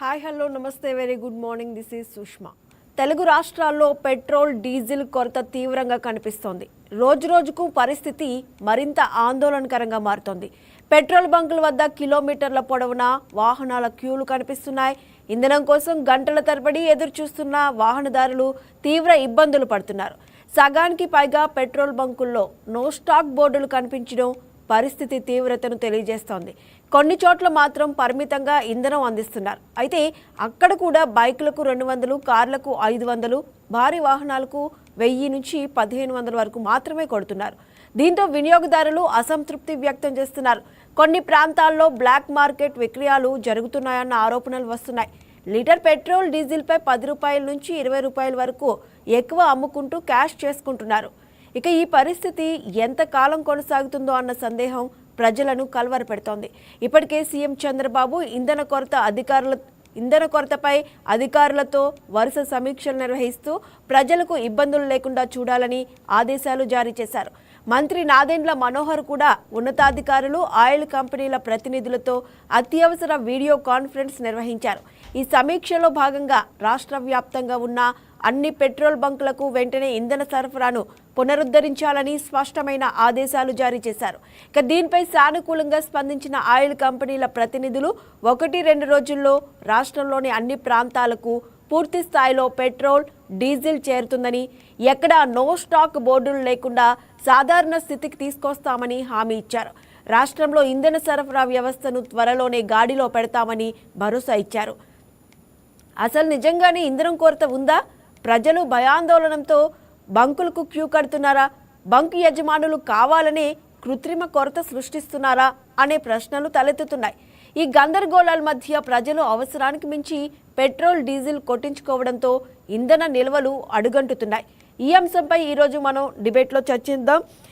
Hi hello నమస్తే very good morning this is Sushma. Telugu రాష్ట్రాల్లో petrol diesel కొరత తీవ్రంగా కనిపిస్తోంది. రోజురోజుకు పరిస్థితి మరింత ఆందోళనకరంగా మారుతోంది. పెట్రోల్ బంకుల వద్ద కిలోమీటర్ల పొడవునా వాహనాల క్యూలు కనిపిస్తున్నాయి. ఇంధనం కోసం గంటల తరబడి ఎదురు చూస్తున్న వాహనదారులు తీవ్ర ఇబ్బందులు పడుతున్నారు. సగానికి పైగా పెట్రోల్ బంకుల్లో నో స్టాక్ బోర్డులు కనిపించడం పరిస్థితి తీవ్రతను తెలియజేస్తోంది. కొన్ని చోట్ల మాత్రం పరిమితంగా ఇంధనం అందిస్తున్నారు. అయితే అక్కడ కూడా బైకులకు 200, కార్లకు 500, భారీ వాహనాలకు 1000 నుంచి 1500 వరకు మాత్రమే కొడుతున్నారు. దీంతో వినియోగదారులు అసంతృప్తి వ్యక్తం చేస్తున్నారు. కొన్ని ప్రాంతాల్లో బ్లాక్ మార్కెట్ విక్రయాలు జరుగుతున్నాయన్న ఆరోపణలు వస్తున్నాయి. లీటర్ పెట్రోల్ డీజిల్పై 10 రూపాయల నుంచి 20 రూపాయల వరకు ఎక్కువ అమ్ముకుంటూ క్యాష్ చేసుకుంటున్నారు. ఇక ఈ పరిస్థితి ఎంతకాలం కొనసాగుతుందో అన్న సందేహం ప్రజలను కలవరపెడుతోంది. ఇప్పటికే సీఎం చంద్రబాబు ఇంధన కొరతపై అధికారులతో వరుస సమీక్షలు నిర్వహిస్తూ ప్రజలకు ఇబ్బందులు లేకుండా చూడాలని ఆదేశాలు జారీ చేశారు. మంత్రి నాదెండ్ల మనోహర్ కూడా ఉన్నతాధికారులు, ఆయిల్ కంపెనీల ప్రతినిధులతో అత్యవసర వీడియో కాన్ఫరెన్స్ నిర్వహించారు. ఈ సమీక్షలో భాగంగా రాష్ట్ర వ్యాప్తంగా ఉన్న అన్ని పెట్రోల్ బంకులకు వెంటనే ఇంధన సరఫరాను పునరుద్ధరించాలని స్పష్టమైన ఆదేశాలు జారీ చేశారు. ఇక దీనిపై సానుకూలంగా స్పందించిన ఆయిల్ కంపెనీల ప్రతినిధులు 1-2 రోజుల్లో రాష్ట్రంలోని అన్ని ప్రాంతాలకు పూర్తి స్థాయిలో పెట్రోల్, డీజిల్ చేరుతుందని, ఎక్కడా నో స్టాక్ బోర్డులు లేకుండా సాధారణ స్థితికి తీసుకొస్తామని హామీ ఇచ్చారు. రాష్ట్రంలో ఇంధన సరఫరా వ్యవస్థను త్వరలోనే గాడిలో పెడతామని భరోసా ఇచ్చారు. అసలు నిజంగానే ఇంధనం కొరత ఉందా? ప్రజలు భయాందోళనతో బంకులకు క్యూ కడుతున్నారా? బంకు యజమానులు కావాలనే కృత్రిమ కొరత సృష్టిస్తున్నారా అనే ప్రశ్నలు తలెత్తుతున్నాయి. ఈ గందరగోళాల మధ్య ప్రజలు అవసరానికి మించి పెట్రోల్, డీజిల్ కొట్టించుకోవడంతో ఇంధన నిల్వలు అడుగంటుతున్నాయి. ఈ అంశంపై ఈరోజు మనం డిబేట్లో చర్చిద్దాం.